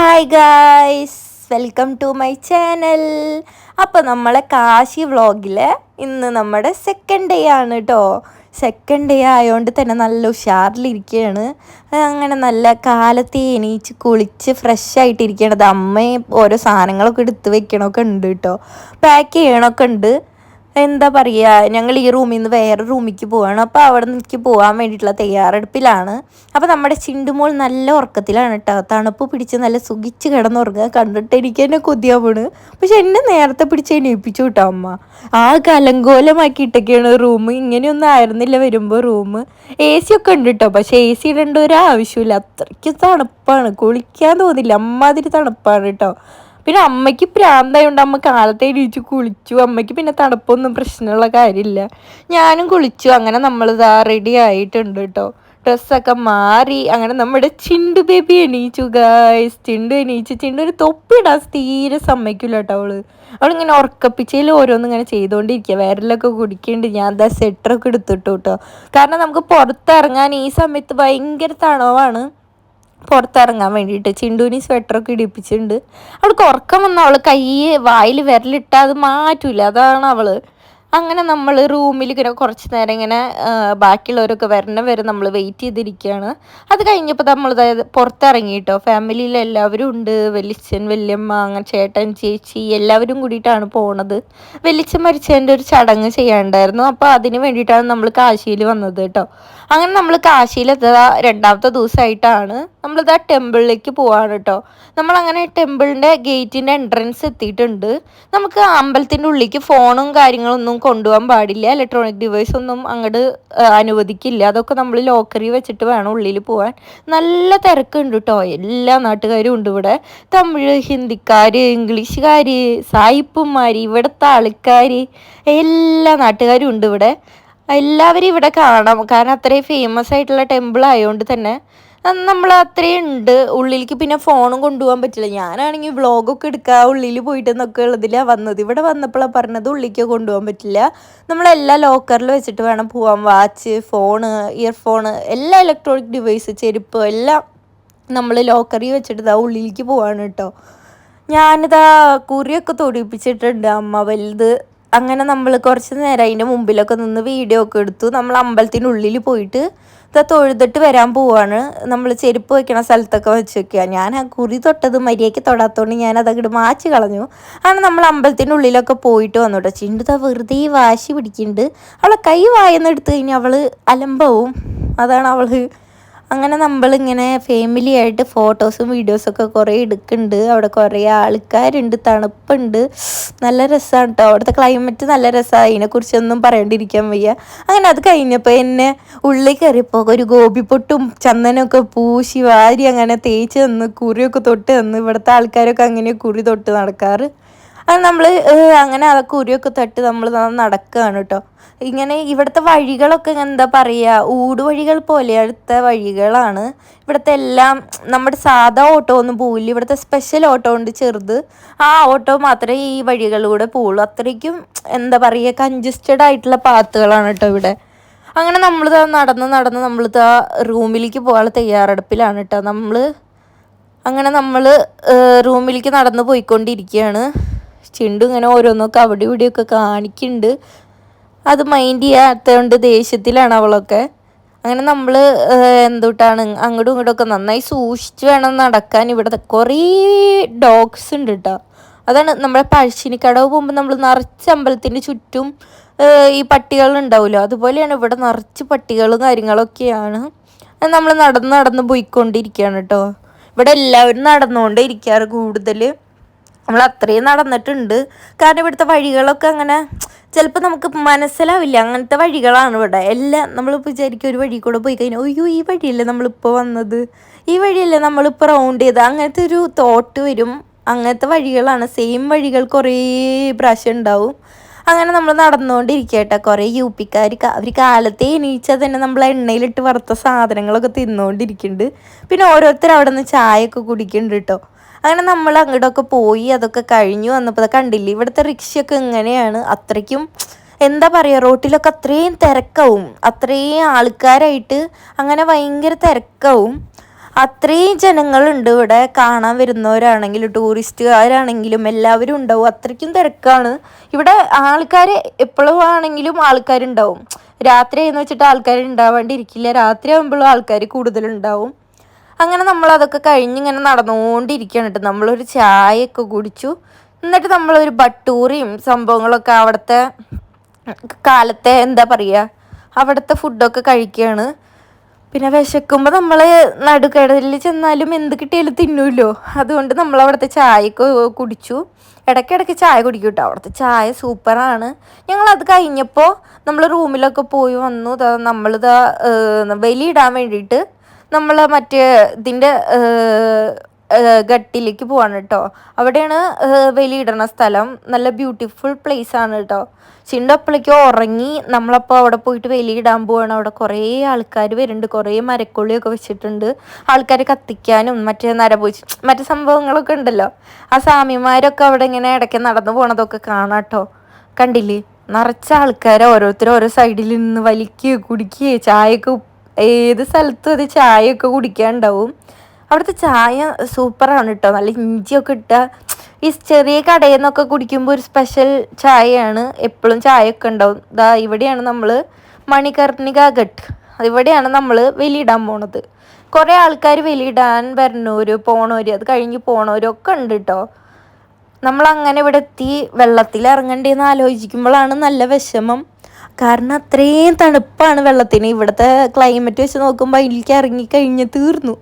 Hi guys, welcome to my channel. അപ്പോൾ നമ്മളെ കാശി വ്ളോഗിൽ ഇന്ന് നമ്മുടെ സെക്കൻഡ് ഡേ ആണ് കേട്ടോ. സെക്കൻഡ് ഡേ ആയതുകൊണ്ട് തന്നെ നല്ല ഉഷാറിലിരിക്കുകയാണ്. അങ്ങനെ നല്ല കാലത്ത് എണീച്ച് കുളിച്ച് ഫ്രഷ് ആയിട്ടിരിക്കുകയാണ്. അമ്മയും ഓരോ സാധനങ്ങളൊക്കെ എടുത്ത് വെക്കണമൊക്കെ ഉണ്ട് കേട്ടോ, പാക്ക് ചെയ്യണമൊക്കെ ഉണ്ട്. എന്താ പറയുക, ഞങ്ങൾ ഈ റൂമിൽ നിന്ന് വേറെ റൂമിലേക്ക് പോവാണ്. അപ്പോൾ അവിടെ നിന്നേക്ക് പോകാൻ വേണ്ടിയിട്ടുള്ള തയ്യാറെടുപ്പിലാണ്. അപ്പോൾ നമ്മുടെ ചിണ്ടുമോൾ നല്ല ഉറക്കത്തിലാണ് കേട്ടോ. തണുപ്പ് പിടിച്ച് നല്ല സുഖിച്ച് കിടന്നുറങ്ങുക കണ്ടിട്ട് എനിക്ക് തന്നെ കൊതിയാവാണ്. പക്ഷെ എന്നെ നേരത്തെ പിടിച്ച് എണീപ്പിച്ചു കേട്ടോ അമ്മ. ആ കലങ്കോലമാക്കിയിട്ടൊക്കെയാണ് റൂം. ഇങ്ങനെയൊന്നും ആയിരുന്നില്ല വരുമ്പോൾ റൂം. എ സി ഒക്കെ ഉണ്ട് കേട്ടോ, പക്ഷേ എ സി ഇടേണ്ട ഒരു ആവശ്യമില്ല. അത്രയ്ക്ക് തണുപ്പാണ്, കുളിക്കാൻ തോന്നില്ല, അമ്മാതിരി തണുപ്പാണ് കേട്ടോ. പിന്നെ അമ്മയ്ക്ക് പ്രാന്തായതുകൊണ്ട് അമ്മ കാലത്തെ എണീച്ച് കുളിച്ചു. അമ്മയ്ക്ക് പിന്നെ തണുപ്പൊന്നും പ്രശ്നമുള്ള കാര്യമില്ല. ഞാനും കുളിച്ചു. അങ്ങനെ നമ്മളിതാ റെഡി ആയിട്ടുണ്ട് കേട്ടോ. ഡ്രസ്സൊക്കെ മാറി അങ്ങനെ നമ്മുടെ ചിണ്ടു ബേബി എണീച്ചു ഗായ്സ്. ചിണ്ടു എണീച്ചു. ചിണ്ടു ഒരു തൊപ്പിയിടാൻ തീരെ സമ്മതിക്കില്ല കേട്ടോ. അവളിങ്ങനെ ഉറക്കപ്പിച്ചയിൽ ഓരോന്നും ഇങ്ങനെ ചെയ്തുകൊണ്ടിരിക്കുക. വിരലൊക്കെ കുടിക്കുന്നുണ്ട്. ഞാൻ എന്താ സ്വെറ്ററൊക്കെ എടുത്തിട്ടു കേട്ടോ. കാരണം നമുക്ക് പുറത്തിറങ്ങാൻ ഈ സമയത്ത് ഭയങ്കര തണവാണ്. പുറത്തിറങ്ങാൻ വേണ്ടിയിട്ട് ചിണ്ടുവിന് സ്വെറ്ററൊക്കെ ഇടിപ്പിച്ചിട്ടുണ്ട്. അവൾക്ക് ഉറക്കം വന്ന അവൾ കൈ വായിൽ വിരലിട്ടാൽ അത് മാറ്റൂല, അതാണ് അവൾ. അങ്ങനെ നമ്മൾ റൂമിൽ ഇങ്ങനെ കുറച്ച് നേരം ഇങ്ങനെ ബാക്കിയുള്ളവരൊക്കെ വരണ വരെ നമ്മൾ വെയിറ്റ് ചെയ്തിരിക്കുകയാണ്. അത് കഴിഞ്ഞപ്പോൾ നമ്മൾ പുറത്തിറങ്ങി കേട്ടോ. ഫാമിലിയിൽ എല്ലാവരും ഉണ്ട്. വലിയച്ഛൻ, വല്യമ്മ, അങ്ങനെ ചേട്ടൻ, ചേച്ചി എല്ലാവരും കൂടിയിട്ടാണ് പോണത്. വലിയച്ഛൻ മരിച്ചതിൻ്റെ ഒരു ചടങ്ങ് ചെയ്യാനുണ്ടായിരുന്നു. അപ്പോൾ അതിന് വേണ്ടിയിട്ടാണ് നമ്മൾ കാശിയിൽ വന്നത് കേട്ടോ. അങ്ങനെ നമ്മൾ കാശിയിലെത്താ രണ്ടാമത്തെ ദിവസമായിട്ടാണ് നമ്മളിതാ ടെമ്പിളിലേക്ക് പോവാണ് കേട്ടോ. നമ്മളങ്ങനെ ടെമ്പിളിൻ്റെ ഗേറ്റിൻ്റെ എൻട്രൻസ് എത്തിയിട്ടുണ്ട്. നമുക്ക് അമ്പലത്തിൻ്റെ ഉള്ളിലേക്ക് ഫോണും കാര്യങ്ങളൊന്നും കൊണ്ടുപോകാൻ പാടില്ല. ഇലക്ട്രോണിക് ഡിവൈസ് ഒന്നും അങ്ങോട്ട് അനുവദിക്കില്ല. അതൊക്കെ നമ്മൾ ലോക്കറിൽ വെച്ചിട്ട് വേണം ഉള്ളിൽ പോകാൻ. നല്ല തിരക്കുണ്ട് കേട്ടോ. എല്ലാ നാട്ടുകാരും ഉണ്ട് ഇവിടെ. തമിഴ്, ഹിന്ദിക്കാർ, ഇംഗ്ലീഷുകാർ, സായിപ്പുമാർ, ഇവിടുത്തെ ആൾക്കാർ, എല്ലാ നാട്ടുകാരും ഉണ്ട് ഇവിടെ. എല്ലാവരും ഇവിടെ കാണാം. കാരണം അത്രയും ഫേമസ് ആയിട്ടുള്ള ടെമ്പിൾ ആയതുകൊണ്ട് തന്നെ നമ്മൾ അത്രയും ഉണ്ട് ഉള്ളിലേക്ക്. പിന്നെ ഫോണും കൊണ്ടുപോകാൻ പറ്റില്ല. ഞാനാണെങ്കിൽ വ്ളോഗൊക്കെ എടുക്കുക ഉള്ളിൽ പോയിട്ടെന്നൊക്കെ ഉള്ളതിലാണ് വന്നത്. ഇവിടെ വന്നപ്പോഴാണ് പറഞ്ഞത് ഉള്ളിലേക്ക് കൊണ്ടുപോകാൻ പറ്റില്ല, നമ്മളെല്ലാം ലോക്കറിൽ വെച്ചിട്ട് വേണം പോകാൻ. വാച്ച്, ഫോണ്, ഇയർഫോണ്, എല്ലാ ഇലക്ട്രോണിക് ഡിവൈസ്, ചെരുപ്പ് എല്ലാം നമ്മൾ ലോക്കറിൽ വെച്ചിട്ട് ഇതാ ഉള്ളിലേക്ക് പോവാണ് കേട്ടോ. ഞാനിതാ കുറിയൊക്കെ തൊടിപ്പിച്ചിട്ടുണ്ട് അമ്മ വലുത്. അങ്ങനെ നമ്മൾ കുറച്ച് നേരം അതിൻ്റെ മുമ്പിലൊക്കെ നിന്ന് വീഡിയോ ഒക്കെ എടുത്തു. നമ്മൾ അമ്പലത്തിനുള്ളിൽ പോയിട്ട് ഇതാ തൊഴുതിട്ട് വരാൻ പോവാണ്. നമ്മൾ ചെരുപ്പ് വയ്ക്കണ സ്ഥലത്തൊക്കെ വെച്ച് വെക്കുക. ഞാൻ ആ കുറി തൊട്ടത് മര്യാദയ്ക്ക് തൊടാത്തോണ്ട് ഞാൻ അതങ്ങോട്ട് മാച്ച് കളഞ്ഞു. അങ്ങനെ നമ്മൾ അമ്പലത്തിൻ്റെ ഉള്ളിലൊക്കെ പോയിട്ട് വന്നു കേട്ടോ. ചിണ്ടുതാ വെറുതെ വാശി പിടിക്കുന്നുണ്ട്. അവളെ കൈ വായെന്ന് എടുത്തു കഴിഞ്ഞാൽ അവൾ അലമ്പാവും, അതാണ് അവൾ. അങ്ങനെ നമ്മളിങ്ങനെ ഫാമിലി ആയിട്ട് ഫോട്ടോസും വീഡിയോസൊക്കെ കുറേ എടുക്കുന്നുണ്ട്. അവിടെ കുറേ ആൾക്കാരുണ്ട്, തണുപ്പുണ്ട്, നല്ല രസമാണ് കേട്ടോ. അവിടുത്തെ ക്ലൈമറ്റ് നല്ല രസമാണ്, അതിനെക്കുറിച്ചൊന്നും പറയേണ്ടിയിരിക്കാൻ വയ്യ. അങ്ങനെ അത് കഴിഞ്ഞപ്പോൾ എന്നെ ഉള്ളിൽ കയറിയപ്പോൾ ഒരു ഗോപിപ്പൊട്ടും ചന്ദനമൊക്കെ പൂശി വാരി അങ്ങനെ തേച്ച് തന്ന് കുറിയൊക്കെ തൊട്ട് തന്ന്. ഇവിടുത്തെ ആൾക്കാരൊക്കെ അങ്ങനെ കുറി തൊട്ട് നടക്കാറ്. അത് നമ്മൾ അങ്ങനെ ആ കുരിയൊക്കെ തട്ട് നമ്മൾ നടക്കുകയാണ് കേട്ടോ. ഇങ്ങനെ ഇവിടുത്തെ വഴികളൊക്കെ എന്താ പറയുക, ഊടുവഴികൾ പോലെ അടുത്ത വഴികളാണ്. ഇവിടുത്തെ എല്ലാം നമ്മുടെ സാധാ ഓട്ടോ ഒന്നും പോവില്ല. ഇവിടുത്തെ സ്പെഷ്യൽ ഓട്ടോ ഉണ്ട് ചെറുത്, ആ ഓട്ടോ മാത്രമേ ഈ വഴികളിലൂടെ പോവുള്ളൂ. അത്രയ്ക്കും എന്താ പറയുക, കൺജസ്റ്റഡ് ആയിട്ടുള്ള പാത്തുകളാണ് കേട്ടോ ഇവിടെ. അങ്ങനെ നമ്മളിത് നടന്ന് നമ്മളിത് റൂമിലേക്ക് പോകാനുള്ള തയ്യാറെടുപ്പിലാണ് കേട്ടോ. നമ്മൾ റൂമിലേക്ക് നടന്ന് പോയിക്കൊണ്ടിരിക്കുകയാണ്. ചിണ്ടു ഇങ്ങനെ ഓരോന്നൊക്കെ അവിടെ ഇവിടെയൊക്കെ കാണിക്കുന്നുണ്ട്. അത് മൈൻഡ് ചെയ്യാത്തതുകൊണ്ട് ദേഷ്യത്തിലാണ് അവളൊക്കെ. അങ്ങനെ നമ്മൾ എന്തുട്ടാണ് അങ്ങോട്ടും ഇങ്ങോട്ടൊക്കെ നന്നായി സൂക്ഷിച്ച് വേണം നടക്കാൻ. ഇവിടെ കുറേ ഡോഗ്സ് ഉണ്ട് കേട്ടോ. അതാണ് നമ്മുടെ പഴശ്ശിനിക്കടവ് പോകുമ്പോൾ നമ്മൾ നിറച്ച് അമ്പലത്തിൻ്റെ ചുറ്റും ഈ പട്ടികളുണ്ടാവുമല്ലോ, അതുപോലെയാണ് ഇവിടെ നിറച്ച് പട്ടികളും കാര്യങ്ങളൊക്കെയാണ്. നമ്മൾ നടന്ന് പോയിക്കൊണ്ടിരിക്കുകയാണ് കേട്ടോ. ഇവിടെ എല്ലാവരും നടന്നുകൊണ്ടേ ഇരിക്കാറ് കൂടുതൽ. നമ്മൾ അത്രയും നടന്നിട്ടുണ്ട്. കാരണം ഇവിടുത്തെ വഴികളൊക്കെ അങ്ങനെ ചിലപ്പോൾ നമുക്ക് മനസ്സിലാവില്ല, അങ്ങനത്തെ വഴികളാണ് ഇവിടെ എല്ലാം. നമ്മളിപ്പോൾ വിചാരിക്കും ഒരു വഴി കൂടെ പോയി കഴിഞ്ഞാൽ അയ്യോ ഈ വഴിയല്ലേ നമ്മളിപ്പോൾ വന്നത്, ഈ വഴിയല്ലേ നമ്മളിപ്പോൾ റൗണ്ട് ചെയ്ത്, അങ്ങനത്തെ ഒരു തോട്ട് വരും. അങ്ങനത്തെ വഴികളാണ്. സെയിം വഴികൾ കുറേ പ്രാവശ്യം ഉണ്ടാവും. അങ്ങനെ നമ്മൾ നടന്നുകൊണ്ടിരിക്കട്ടെ. കുറേ യു പിക്കാർ അവർ കാലത്തെ എണീച്ചാൽ തന്നെ നമ്മൾ എണ്ണയിലിട്ട് വറുത്ത സാധനങ്ങളൊക്കെ തിന്നുകൊണ്ടിരിക്കുന്നുണ്ട്. പിന്നെ ഓരോരുത്തർ അവിടെ നിന്ന് ചായയൊക്കെ കുടിക്കുന്നുണ്ട് കേട്ടോ. അങ്ങനെ നമ്മൾ അങ്ങോട്ടൊക്കെ പോയി അതൊക്കെ കഴിഞ്ഞു വന്നപ്പോൾ കണ്ടില്ലേ ഇവിടുത്തെ റിക്ഷയൊക്കെ ഇങ്ങനെയാണ്. അത്രയ്ക്കും എന്താ പറയുക, റോട്ടിലൊക്കെ അത്രയും തിരക്കാവും, അത്രയും ആൾക്കാരായിട്ട് അങ്ങനെ ഭയങ്കര തിരക്കാവും. അത്രയും ജനങ്ങളുണ്ട് ഇവിടെ. കാണാൻ വരുന്നവരാണെങ്കിലും ടൂറിസ്റ്റുകാരാണെങ്കിലും എല്ലാവരും ഉണ്ടാവും. അത്രയ്ക്കും തിരക്കാണ് ഇവിടെ. ആൾക്കാർ എപ്പോഴും ആണെങ്കിലും ആൾക്കാരുണ്ടാവും. രാത്രി എന്ന് വെച്ചിട്ട് ആൾക്കാർ ഉണ്ടാവാണ്ടിരിക്കില്ല. രാത്രി ആകുമ്പോഴും ആൾക്കാർ കൂടുതലുണ്ടാവും. അങ്ങനെ നമ്മളതൊക്കെ കഴിഞ്ഞ് ഇങ്ങനെ നടന്നുകൊണ്ടിരിക്കുകയാണ് കേട്ടോ. നമ്മളൊരു ചായയൊക്കെ കുടിച്ചു. എന്നിട്ട് നമ്മളൊരു ബട്ടൂറിയും സംഭവങ്ങളൊക്കെ അവിടുത്തെ കാലത്തെ എന്താ പറയുക അവിടുത്തെ ഫുഡൊക്കെ കഴിക്കുകയാണ്. പിന്നെ വിശക്കുമ്പോൾ നമ്മൾ നടുക്കടലിൽ ചെന്നാലും എന്ത് കിട്ടിയാലും തിന്നൂല്ലോ. അതുകൊണ്ട് നമ്മൾ അവിടുത്തെ ചായയൊക്കെ കുടിച്ചു. ഇടയ്ക്കിടയ്ക്ക് ചായ കുടിക്കും കേട്ടോ. അവിടുത്തെ ചായ സൂപ്പറാണ്. ഞങ്ങളത് കഴിഞ്ഞപ്പോൾ നമ്മൾ റൂമിലൊക്കെ പോയി വന്നു. നമ്മളിതാ വെലിയിടാൻ വേണ്ടിയിട്ട് നമ്മൾ മറ്റേ ഇതിൻ്റെ ഗട്ടിലേക്ക് പോവാണ് കേട്ടോ. അവിടെയാണ് വെലിയിടണ സ്ഥലം. നല്ല ബ്യൂട്ടിഫുൾ പ്ലേസ് ആണ് കേട്ടോ. ചിണ്ടപ്പളേക്കോ ഉറങ്ങി. നമ്മളപ്പോൾ അവിടെ പോയിട്ട് വെലിയിടാൻ പോവാണ്. അവിടെ കുറേ ആൾക്കാർ വരുന്നുണ്ട്. കുറേ മരക്കൊള്ളിയൊക്കെ വെച്ചിട്ടുണ്ട്. ആൾക്കാർ കത്തിക്കാനും മറ്റേ നരഭോജി മറ്റു സംഭവങ്ങളൊക്കെ ഉണ്ടല്ലോ. ആ സ്വാമിമാരൊക്കെ അവിടെ ഇങ്ങനെ ഇടയ്ക്ക് നടന്നു പോണതൊക്കെ കാണാം കേട്ടോ. കണ്ടില്ലേ, നിറച്ച ആൾക്കാർ ഓരോരുത്തരും ഓരോ സൈഡിൽ നിന്ന് വലിക്കുകയോ കുടിക്കുകയോ ചായയൊക്കെ ഏത് സ്ഥലത്തും അത് ചായയൊക്കെ കുടിക്കാനുണ്ടാവും. അവിടുത്തെ ചായ സൂപ്പറാണ് കേട്ടോ. നല്ല ഇഞ്ചിയൊക്കെ ഇട്ട ഈ ചെറിയ കടയിൽ നിന്നൊക്കെ കുടിക്കുമ്പോൾ ഒരു സ്പെഷ്യൽ ചായയാണ്. എപ്പോഴും ചായയൊക്കെ ഉണ്ടാവും. ഇവിടെയാണ് നമ്മൾ മണികർണിക ഘട്ട്, ഇവിടെയാണ് നമ്മൾ വെലിയിടാൻ പോണത്. കുറേ ആൾക്കാർ വെലിയിടാൻ വരണവര് പോണവര് അത് കഴിഞ്ഞ് പോണവരൊക്കെ ഉണ്ട് കേട്ടോ. നമ്മളങ്ങനെ ഇവിടെ എത്തി വെള്ളത്തിൽ ഇറങ്ങണ്ടേന്ന് ആലോചിക്കുമ്പോഴാണ് നല്ല വിഷമം. കാരണം അത്രയും തണുപ്പാണ് വെള്ളത്തിന്. ഇവിടുത്തെ ക്ലൈമറ്റ് വെച്ച് നോക്കുമ്പോൾ അതിലേക്ക് ഇറങ്ങിക്കഴിഞ്ഞ് തീർന്നു.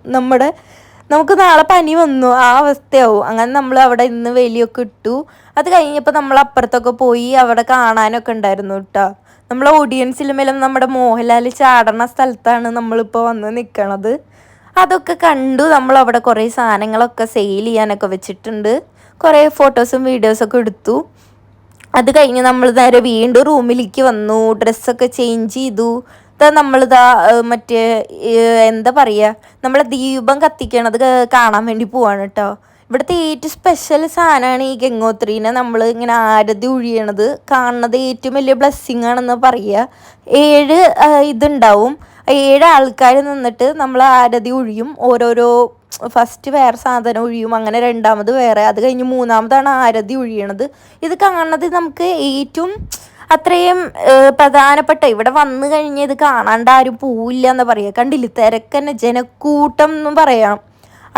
നമുക്ക് നാളെ പനി വന്നു ആ അവസ്ഥയാവും. അങ്ങനെ നമ്മൾ അവിടെ ഇന്ന് വെലിയൊക്കെ ഇട്ടു. അത് കഴിഞ്ഞപ്പോൾ നമ്മൾ അപ്പുറത്തൊക്കെ പോയി അവിടെ കാണാനൊക്കെ ഉണ്ടായിരുന്നു കേട്ടോ. നമ്മൾ ഓഡിയൻസിൽ മേലും നമ്മുടെ മോഹൻലാൽ ചാടണ സ്ഥലത്താണ് നമ്മളിപ്പോൾ വന്ന് നിൽക്കണത്. അതൊക്കെ കണ്ടു. നമ്മളവിടെ കുറേ സാധനങ്ങളൊക്കെ സെയിൽ ചെയ്യാനൊക്കെ വെച്ചിട്ടുണ്ട്. കുറേ ഫോട്ടോസും വീഡിയോസൊക്കെ എടുത്തു. അത് കഴിഞ്ഞ് നമ്മൾ നേരെ വീണ്ടും റൂമിലേക്ക് വന്നു. ഡ്രസ്സൊക്കെ ചേഞ്ച് ചെയ്തു. നമ്മളിതാ മറ്റേ എന്താ പറയുക നമ്മളെ ദീപം കത്തിക്കണത് കാണാൻ വേണ്ടി പോവാണ് കേട്ടോ. ഇവിടുത്തെ ഏറ്റവും സ്പെഷ്യൽ സാധനമാണ് ഈ ഗംഗോത്രീനെ നമ്മൾ ഇങ്ങനെ ആരതി ഒഴിയണത്. കാണുന്നത് ഏറ്റവും വലിയ ബ്ലെസ്സിങ് ആണെന്ന് പറയുക. 7 ഇതുണ്ടാവും. 7 ആൾക്കാർ നിന്നിട്ട് നമ്മൾ ആരതി ഒഴിയും. ഓരോരോ ഫസ്റ്റ് വേറെ സാധനം ഒഴിയും, അങ്ങനെ രണ്ടാമത് വേറെ, അത് കഴിഞ്ഞ് മൂന്നാമതാണ് ആരതി ഒഴിയണത്. ഇത് കാണുന്നത് നമുക്ക് ഏറ്റവും അത്രയും പ്രധാനപ്പെട്ട. ഇവിടെ വന്നു കഴിഞ്ഞാൽ ഇത് കാണാണ്ട് ആരും പോവില്ല എന്ന് പറയുക. കണ്ടില്ല, തിരക്കന്നെ, ജനക്കൂട്ടം എന്നും പറയാം.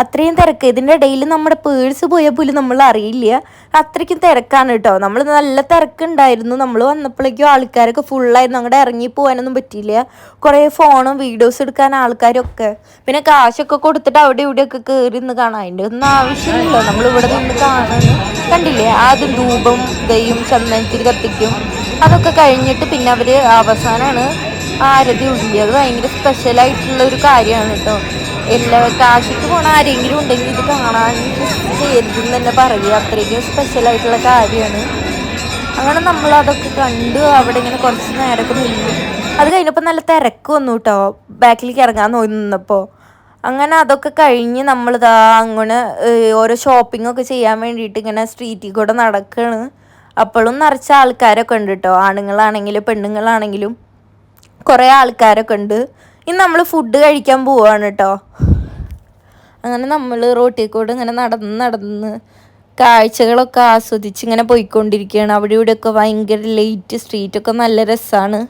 അത്രയും തിരക്ക്. ഇതിൻ്റെ ഇടയിൽ നമ്മുടെ പേഴ്സ് പോയാൽ പോലും നമ്മൾ അറിയില്ല. അത്രയ്ക്കും തിരക്കാണ് കേട്ടോ. നമ്മൾ നല്ല തിരക്കുണ്ടായിരുന്നു. നമ്മൾ വന്നപ്പോഴേക്കും ആൾക്കാരൊക്കെ ഫുള്ളായിരുന്നു. അങ്ങോട്ട് ഇറങ്ങി പോകാനൊന്നും പറ്റിയില്ല. കുറേ ഫോണും വീഡിയോസ് എടുക്കാൻ ആൾക്കാരൊക്കെ. പിന്നെ കാശൊക്കെ കൊടുത്തിട്ട് അവിടെ ഇവിടെയൊക്കെ കയറി നിന്ന് കാണാം. അതിൻ്റെ ഒന്നും ആവശ്യമില്ല. നമ്മളിവിടെ നിന്ന് കാണാൻ കണ്ടില്ലേ. ആദ്യം ധൂപം ദയും ചന്ദനത്തിരി കത്തിക്കും. അതൊക്കെ കഴിഞ്ഞിട്ട് പിന്നെ അവർ അവസാനമാണ് ആരതി ഒഴിയുക. അത് ഭയങ്കര സ്പെഷ്യലായിട്ടുള്ള ഒരു കാര്യമാണ് കേട്ടോ. കാശിക്ക് പോണ ആരെങ്കിലും ഉണ്ടെങ്കിൽ ഇത് കാണാൻ ചെയ്യരുതെന്ന് തന്നെ പറയുക. അത്രയ്ക്കും സ്പെഷ്യലായിട്ടുള്ള കാര്യമാണ്. അങ്ങനെ നമ്മളതൊക്കെ കണ്ട് അവിടെ ഇങ്ങനെ കുറച്ച് നേരമൊക്കെ നിന്നു. അത് കഴിഞ്ഞപ്പോൾ നല്ല തിരക്ക് വന്നു കേട്ടോ, ബാക്കിലേക്ക് ഇറങ്ങാൻ നിന്നപ്പോൾ. അങ്ങനെ അതൊക്കെ കഴിഞ്ഞ് നമ്മളിതാ അങ്ങനെ ഓരോ ഷോപ്പിങ്ങൊക്കെ ചെയ്യാൻ വേണ്ടിയിട്ട് ഇങ്ങനെ സ്ട്രീറ്റിൽ കൂടെ നടക്കുകയാണ്. അപ്പോഴും നിറച്ച ആൾക്കാരൊക്കെ ഉണ്ട് കേട്ടോ. ആണുങ്ങളാണെങ്കിലും പെണ്ണുങ്ങളാണെങ്കിലും കുറേ ആൾക്കാരൊക്കെ ഉണ്ട്. ഇന്ന് നമ്മൾ ഫുഡ് കഴിക്കാൻ പോവാണ് കേട്ടോ. അങ്ങനെ നമ്മൾ റോട്ടിൽ കൂടെ ഇങ്ങനെ നടന്ന് കാഴ്ചകളൊക്കെ ആസ്വദിച്ച് ഇങ്ങനെ പോയിക്കൊണ്ടിരിക്കുകയാണ്. അവിടെ ഇവിടെയൊക്കെ ഭയങ്കര ലൈറ്റ് സ്ട്രീറ്റൊക്കെ നല്ല രസമാണ്.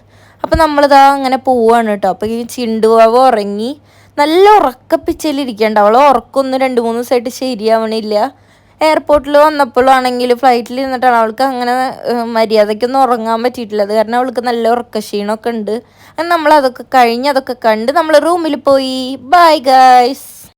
അപ്പോൾ നമ്മളിതാ അങ്ങനെ പോവാണ് കേട്ടോ. അപ്പോൾ ഈ ചിണ്ടുവാവ് ഉറങ്ങി നല്ല ഉറക്കപ്പിച്ചലിരിക്കണ്ട. അവൾ ഉറക്കൊന്നും 2-3 ദിവസമായിട്ട് ശരിയാവണില്ല. എയർപോർട്ടിൽ വന്നപ്പോഴാണെങ്കിൽ ഫ്ലൈറ്റിൽ ഇരുന്നിട്ടാണ് അവൾക്ക് അങ്ങനെ മര്യാദയ്ക്കൊന്നും ഉറങ്ങാൻ പറ്റിയിട്ടില്ല. അത് കാരണം അവൾക്ക് നല്ല ഉറക്കക്ഷീണമൊക്കെ ഉണ്ട്. നമ്മൾ അതൊക്കെ കഴിഞ്ഞ് അതൊക്കെ കണ്ട് നമ്മൾ റൂമിൽ പോയി. Bye guys.